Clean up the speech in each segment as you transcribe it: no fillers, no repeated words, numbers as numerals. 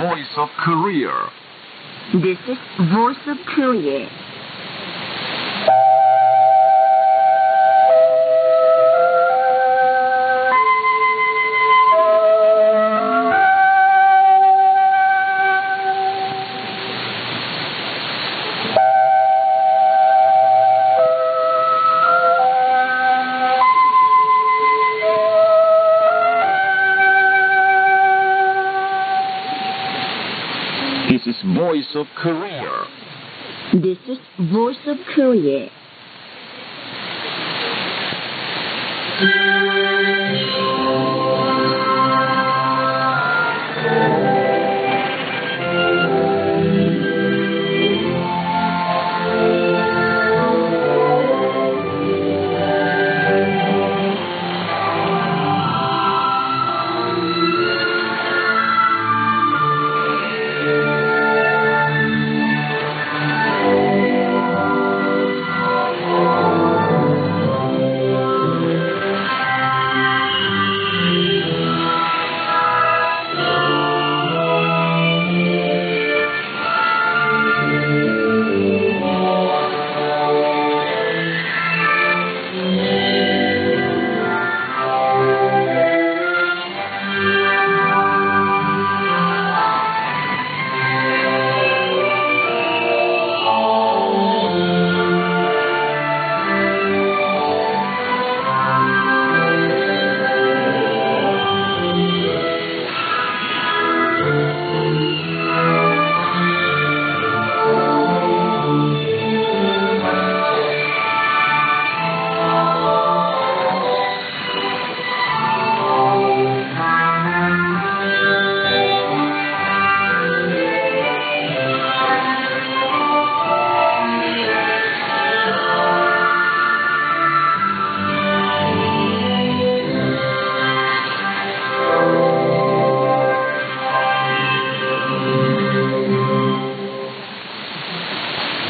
Voice of Korea. This is Voice of Korea. This is Voice of Korea. This is Voice of Korea.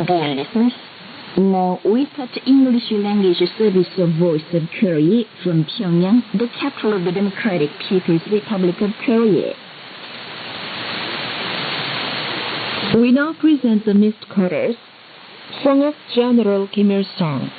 Dear listeners, now we start English language service of Voice of Korea from Pyongyang, the capital of the Democratic People's Republic of Korea. We now present the missed quarters, Song of General Kim Il-sung.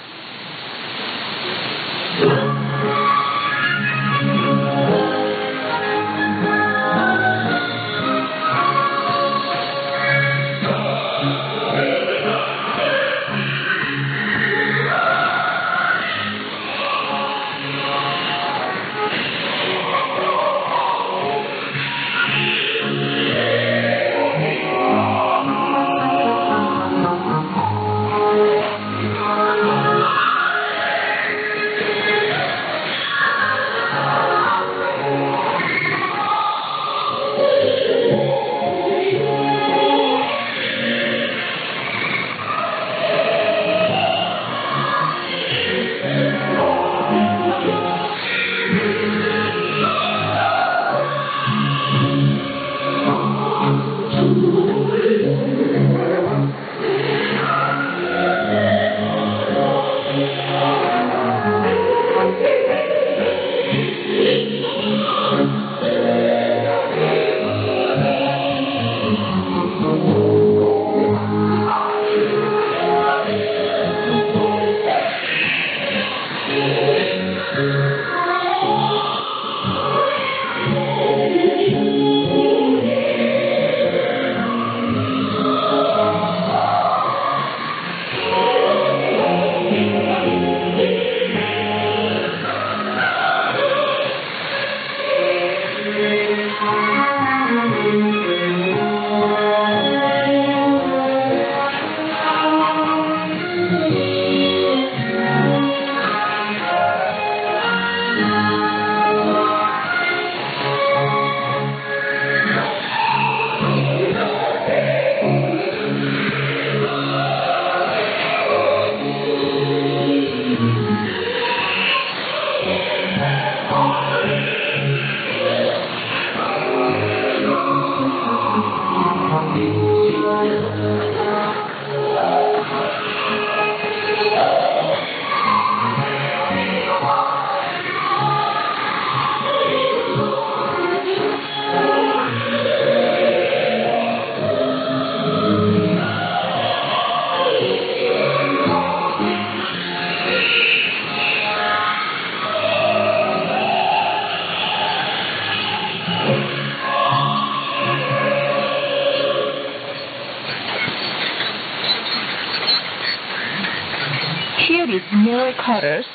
Here is more chorus.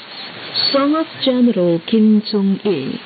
Song of General Kim Jong-il.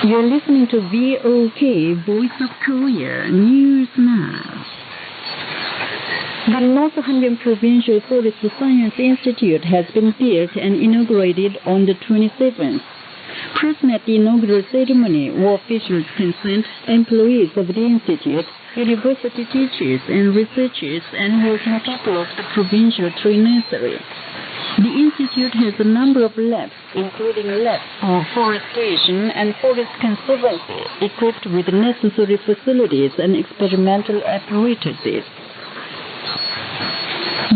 You're listening to VOK, Voice of Korea, News Now. The North Hanyang Provincial Forest Science Institute has been built and inaugurated on the 27th. Present at the inaugural ceremony were officials present, employees of the institute, university teachers and researchers, and working people of the provincial tree nursery. The institute has a number of labs, including labs for forestation and forest conservancy, equipped with necessary facilities and experimental apparatuses.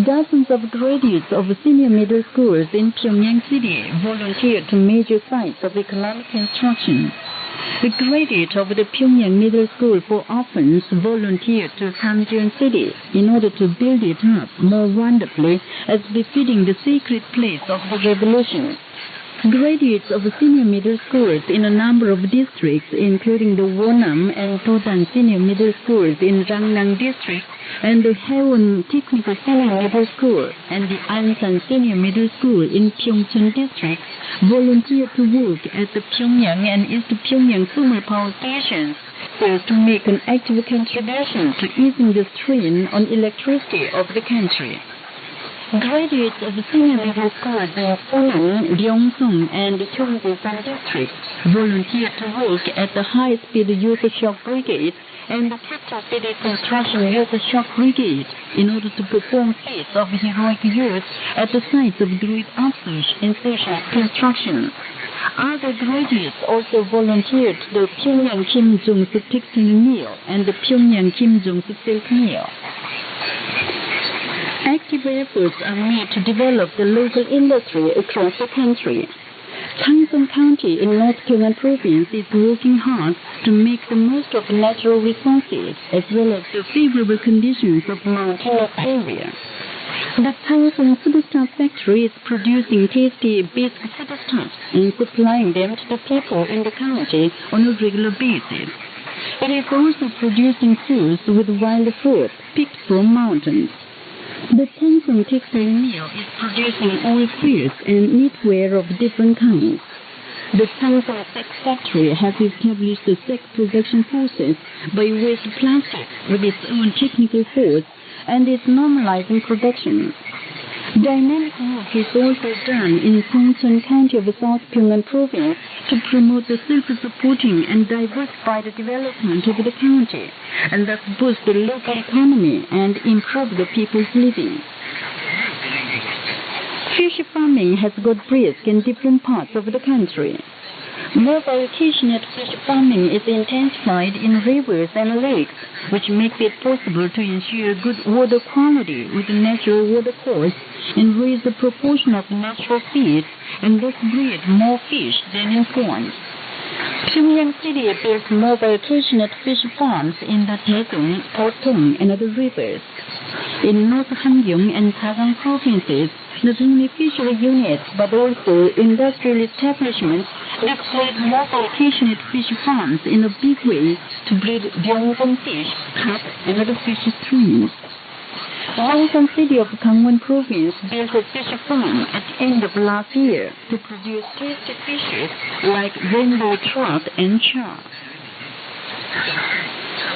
Dozens of graduates of senior middle schools in Pyongyang City volunteered to major sites of economic instruction. The graduate of the Pyongyang Middle School for Orphans volunteered to Hamgyong City in order to build it up more wonderfully as befitting the sacred place of the revolution. Graduates of senior middle schools in a number of districts, including the Wonam and Dodan senior middle schools in Rangnam district, and the Haewon Technical Senior Middle School and the Ansan Senior Middle School in Pyeongchon district, volunteered to work at the Pyongyang and East Pyongyang thermal power stations so as to make an active contribution to easing the strain on electricity of the country. Graduates of senior middle schools in Sonam, Gyeongsong, and Gyeonggi-san districts volunteered to work at the high-speed youth shock brigade and the Capital City Construction Youth Shock Brigade in order to perform feats of heroic youth at the sites of great upsurge in social construction. Other graduates also volunteered to the Pyongyang Kim Jong-suk textile mill and the Pyongyang Kim Jong-suk silk mill. Active efforts are made to develop the local industry across the country. Gangseong County in North Pyongyang Province is working hard to make the most of natural resources as well as the favorable conditions of mountainous area. The Tangsun Superstar factory is producing tasty baked superstars and supplying them to the people in the county on a regular basis. It is also producing fruits with wild fruit picked from mountains. The Tangsun textile mill is producing oil frills and knitwear of different kinds. The Tangsun sex factory has established the sex production process by waste plastic with its own technical force and is normalizing production. Dynamic work is also done in Tongsun County of South Pyongan Province to promote the self-supporting and diversified development of the county, and thus boost the local economy and improve the people's living. Fish farming has got brisk in different parts of the country. Mobile kitchenette fish farming is intensified in rivers and lakes, which makes it possible to ensure good water quality with natural water course and raise the proportion of natural feed and thus breed more fish than in ponds. Pyongyang City builds mobile kitchenette fish farms in the Taedong, Potong, and other rivers. In North Hamgyong and Tagang provinces, not only fishery units but also industrial establishments deployed mobile kitchenette fish farms in a big way to breed Gyeongbong fish, carp, and other fish streams. Wonsan City of Gangwon Province built a fish farm at the end of last year to produce tasty fishes like rainbow trout and char.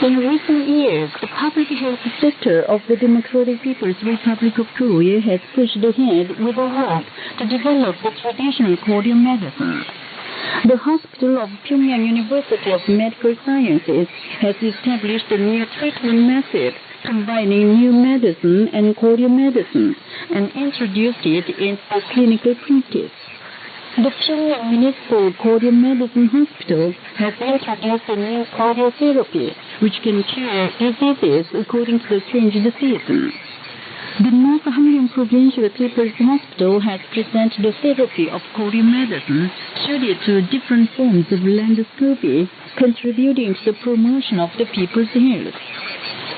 In recent years, the public health sector of the Democratic People's Republic of Korea has pushed ahead with a work to develop the traditional Korean medicine. The Hospital of Pyongyang University of Medical Sciences has established a new treatment method combining new medicine and Korean medicine and introduced it into clinical practice. The Pyongyang Municipal Korean Medicine Hospital has introduced a new cardiotherapy which can cure diseases according to the changed season. The North Hamgyong Provincial People's Hospital has presented a therapy of Korean medicine suited to different forms of laryngoscopy, contributing to the promotion of the people's health.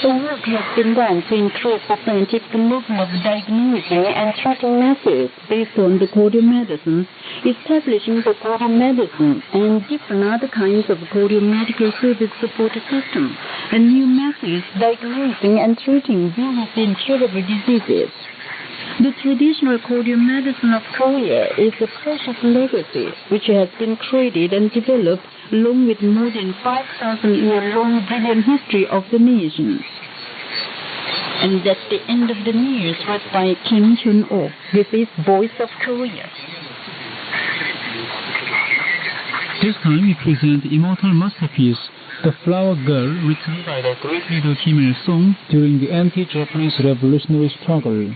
The work has been done to increase the scientific level of diagnosing and treating methods based on the Korean medicine, establishing the Korean medicine and different other kinds of Korean medical service support system, and new methods diagnosing and treating various incurable diseases. The traditional Korean medicine of Korea is a precious legacy which has been created and developed along with more than 5,000-year-long brilliant history of the nation. And that's the end of the news read by Kim Hyun-oh. This is Voice of Korea. This time we present the immortal masterpiece, The Flower Girl, written by the great leader Kim Il-sung during the anti-Japanese revolutionary struggle.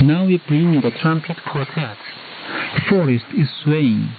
Now we bring you the trumpet quartet. Forest is swaying.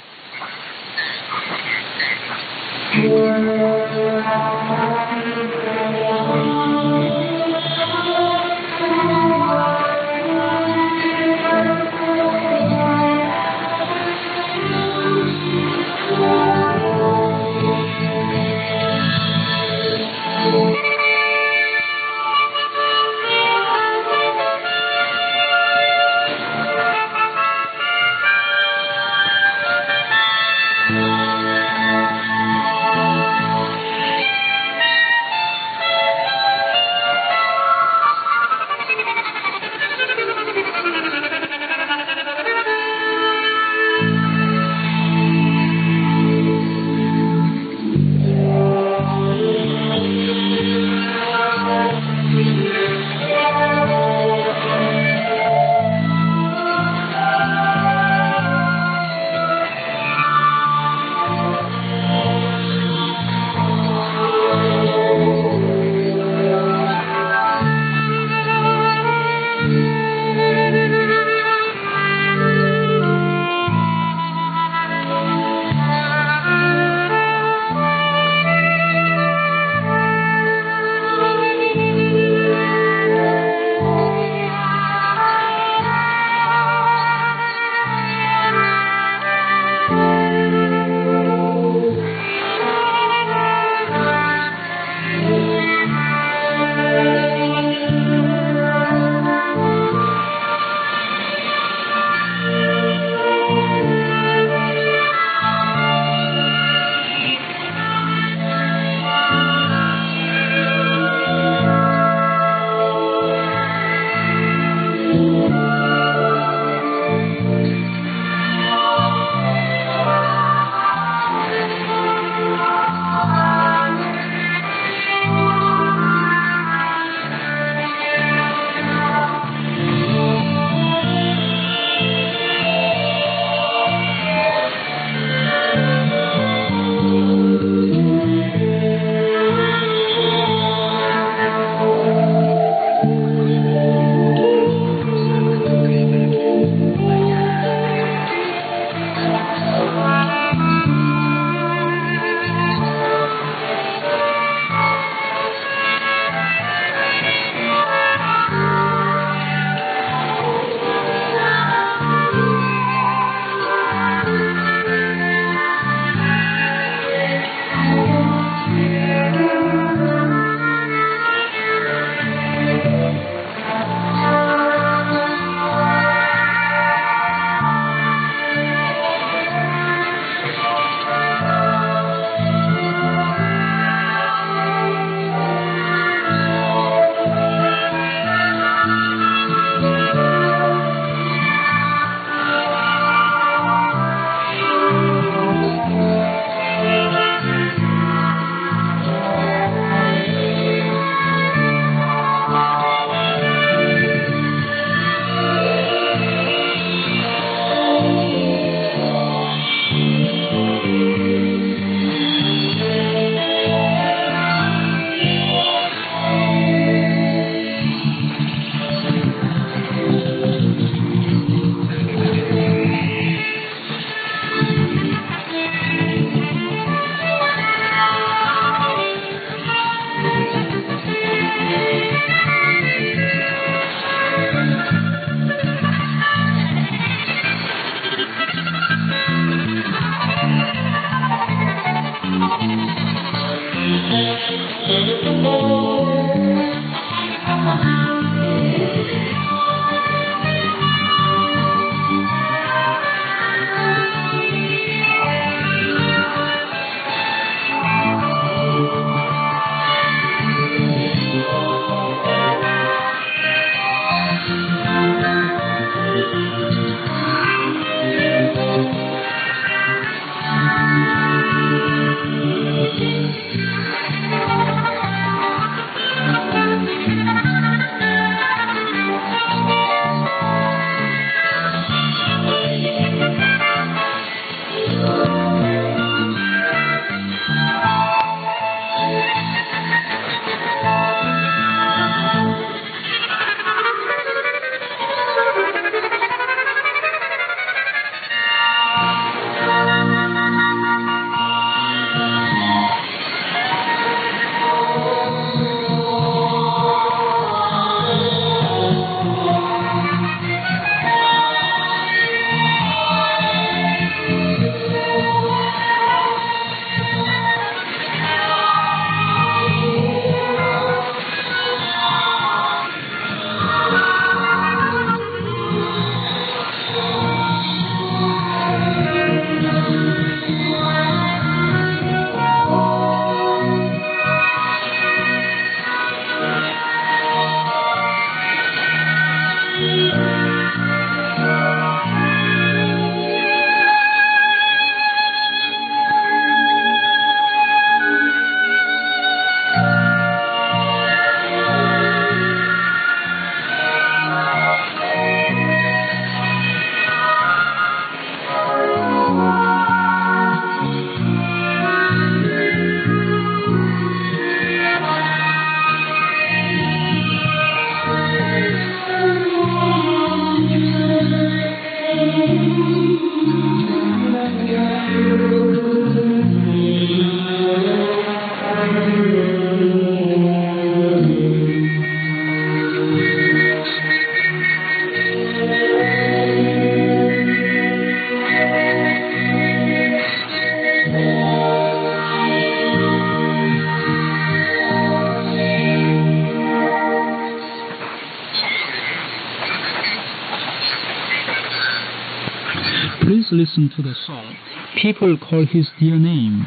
Please listen to the song. People call his dear name.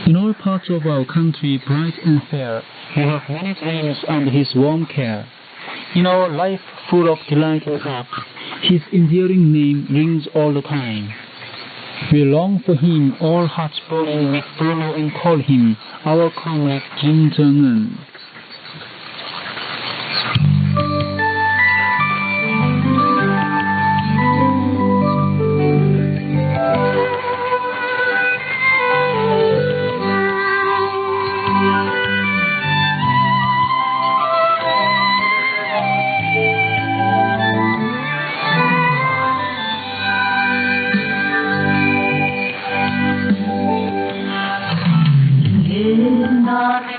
In all parts of our country, bright and fair, we have many dreams under his warm care. In our life full of delight and hope, his endearing name rings all the time. We long for him, all hearts burning with follow and call him our comrade Kim Jong-un. 옛날에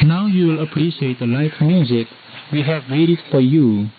Now you will appreciate the live music we have waited for you.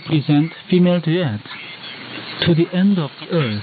represent female duet to the end of the earth.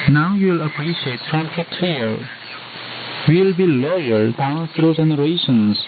Now you'll appreciate trumpet trio. We'll be loyal down through generations.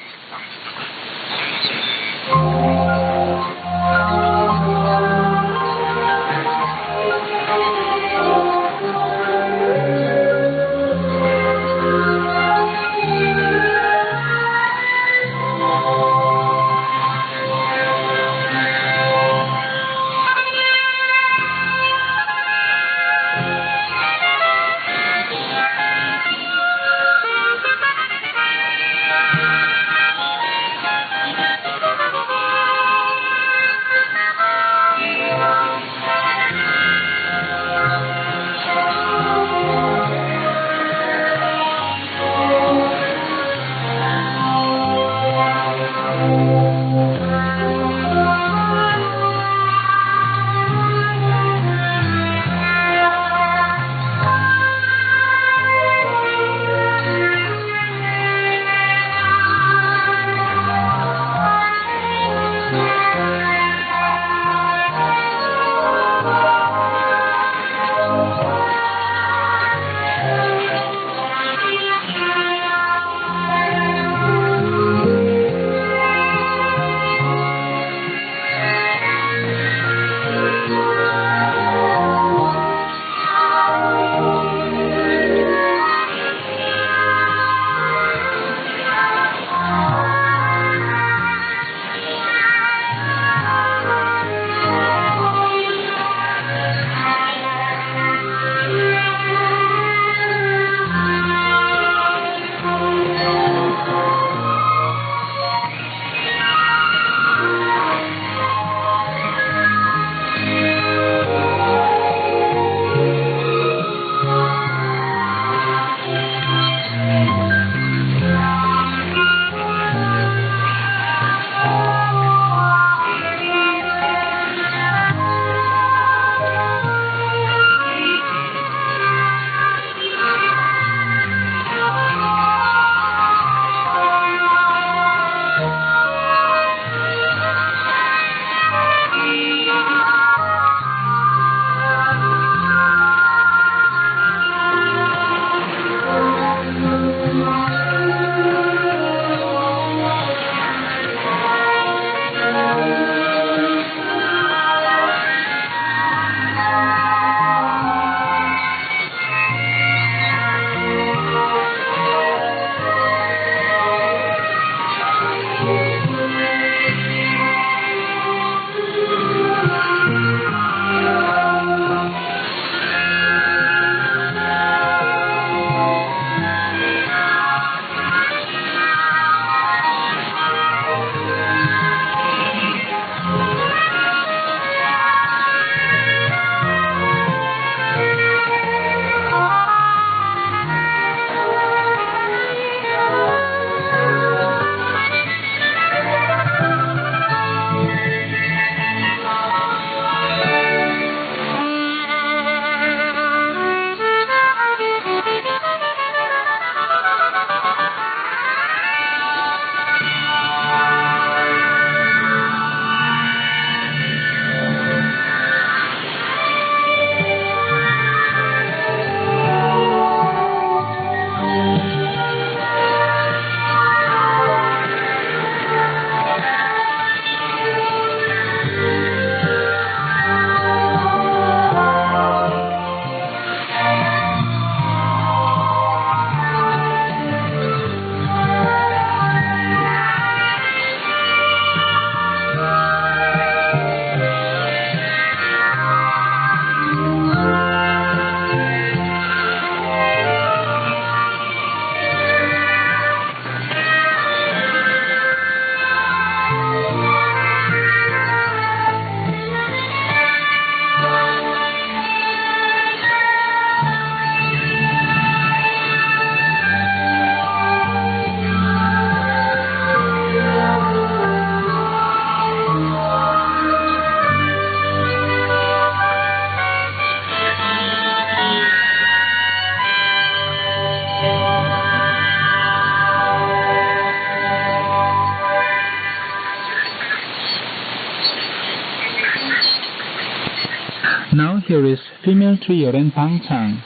with female trio and Bangtan,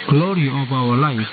glory of our life.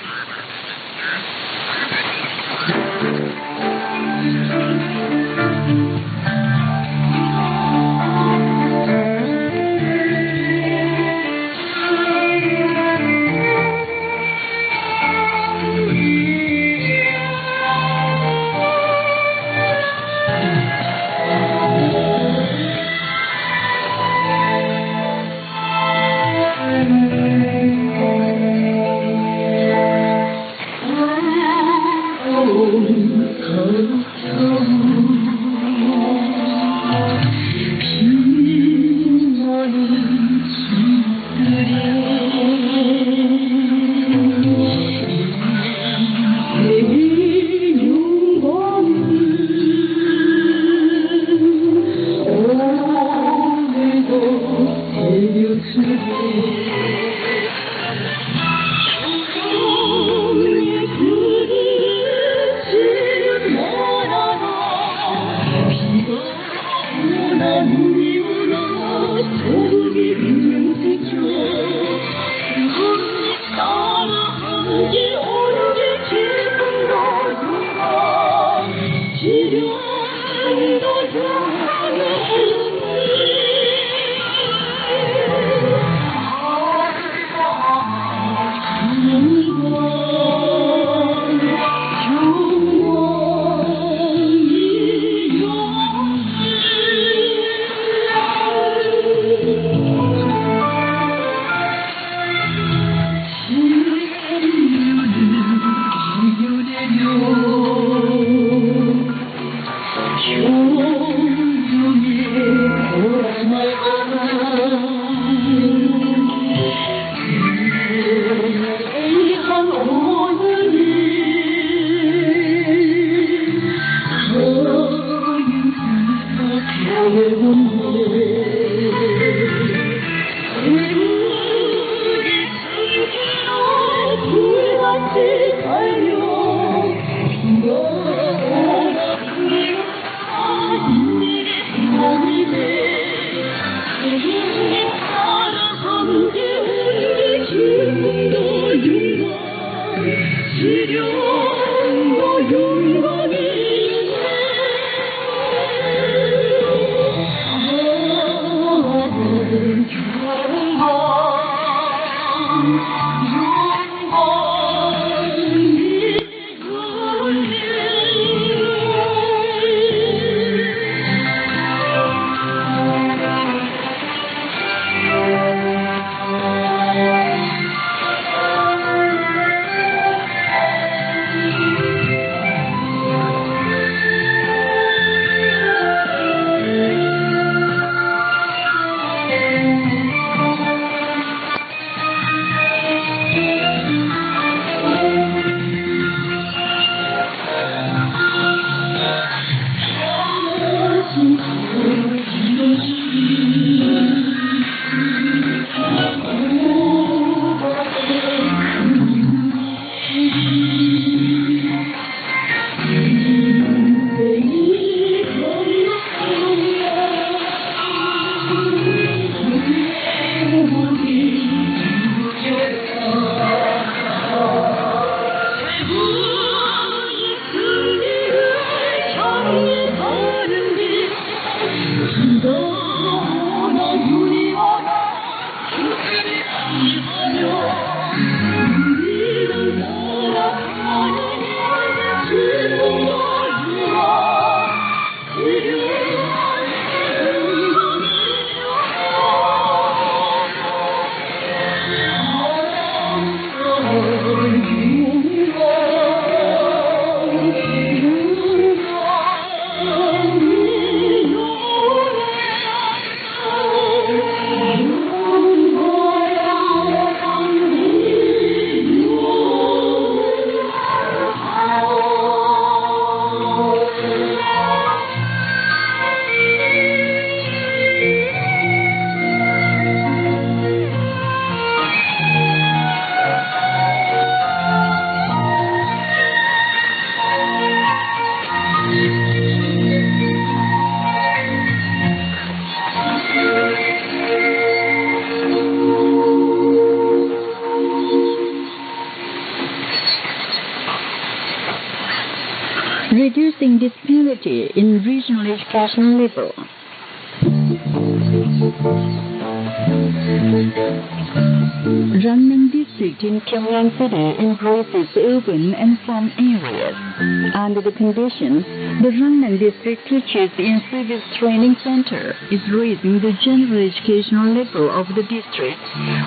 reducing disparity in regional educational level. Rangnam district in Pyongyang City embraces urban and farm areas. Under the conditions, the Rangnam district teachers in civic training center is raising the general educational level of the district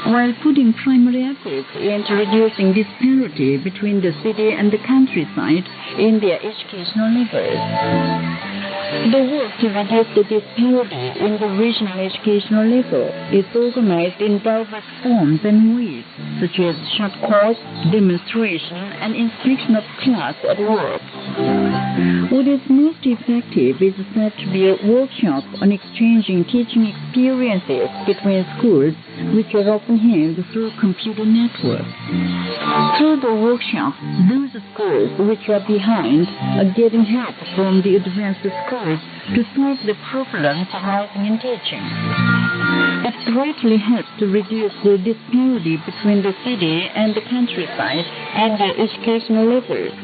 while putting primary efforts into reducing disparity between the city and the countryside in their educational levels. The work to reduce the disparity in the regional educational level is organized in diverse forms and ways, such as short course, demonstration, and inspection of class at work. What is most effective is said to be a workshop on exchanging teaching experiences between schools, which are often held through computer networks. Through the workshop, those schools which are behind are getting help from the advanced schools to solve the problems arising in teaching. It greatly helps to reduce the disparity between the city and the countryside and the educational levels.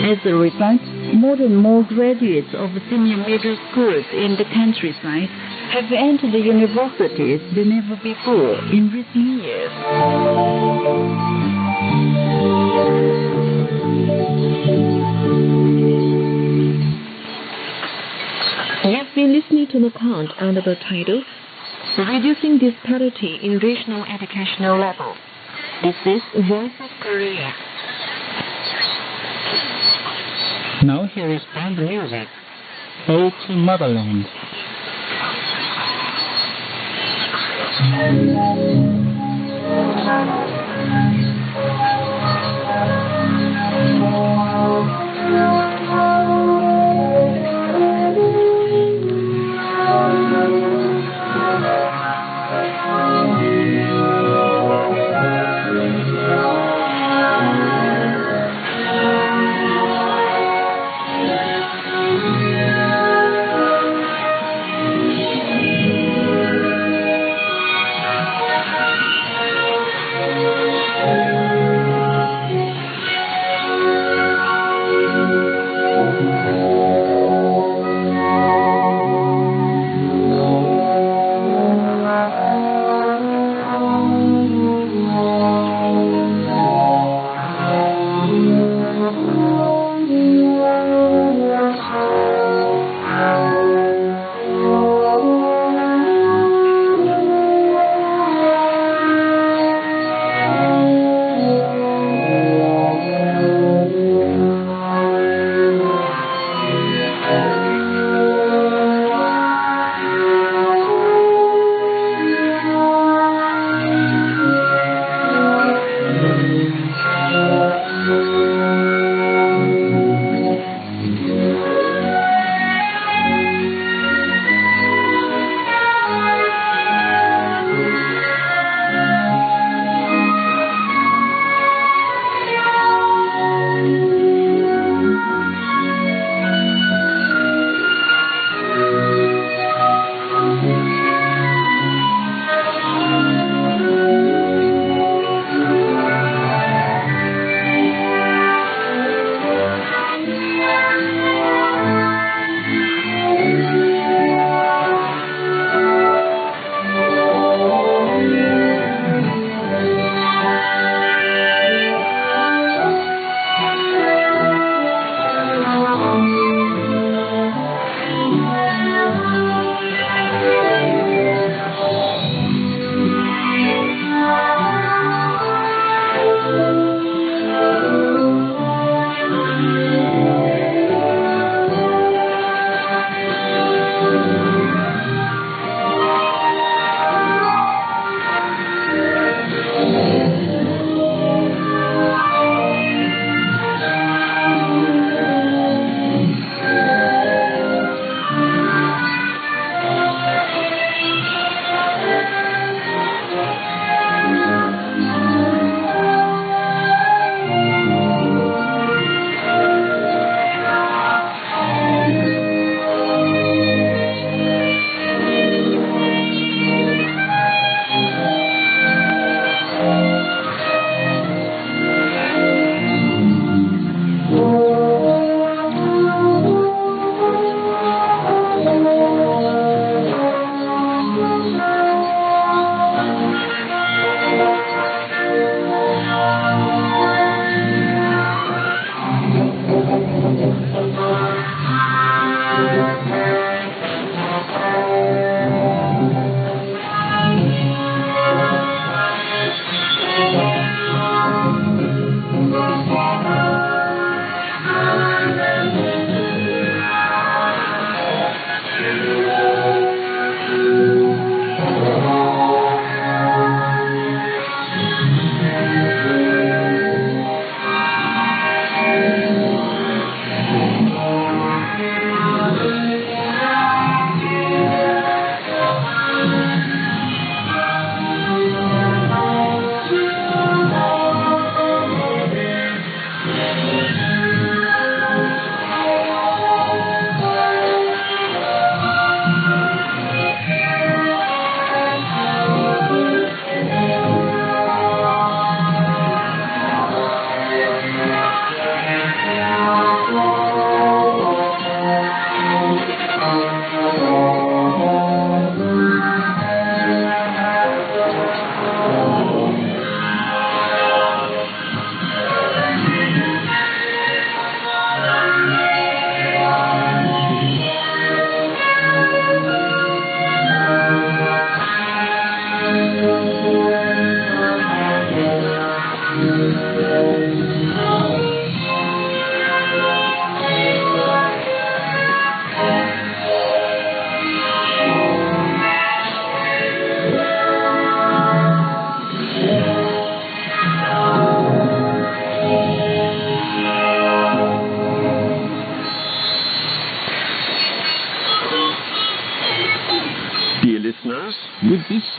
As a result, more and more graduates of senior middle schools in the countryside have entered the universities than ever before in recent years. You have been listening to the account under the title Reducing Disparity in Regional Educational Level. This is Voice of Korea. Now here is band music, Ode to Motherland.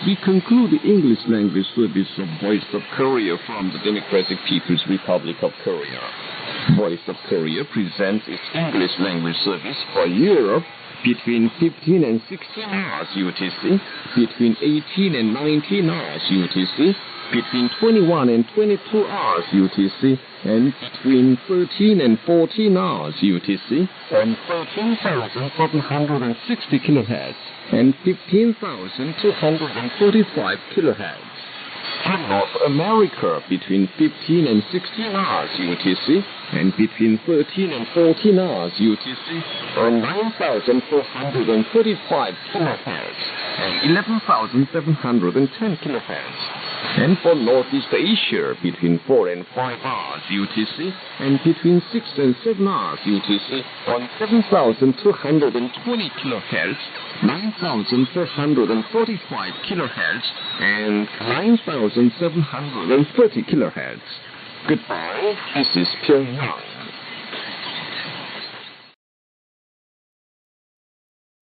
We conclude the English language service of Voice of Korea from the Democratic People's Republic of Korea. Voice of Korea presents its English language service for Europe between 15 and 16 hours UTC, between 18 and 19 hours UTC, between 21 and 22 hours UTC, and between 13 and 14 hours UTC, on 13,760 kHz and 15,245 kHz. In North America, between 15 and 16 hours UTC, and between 13 and 14 hours UTC, on 9,435 kHz and 11,710 kHz. And for Northeast Asia, between 4 and 5 hours UTC, and between 6 and 7 hours UTC, on 7,220 kHz, 9,445 kHz, and 9,730 kHz. Goodbye, this is Pyongyang.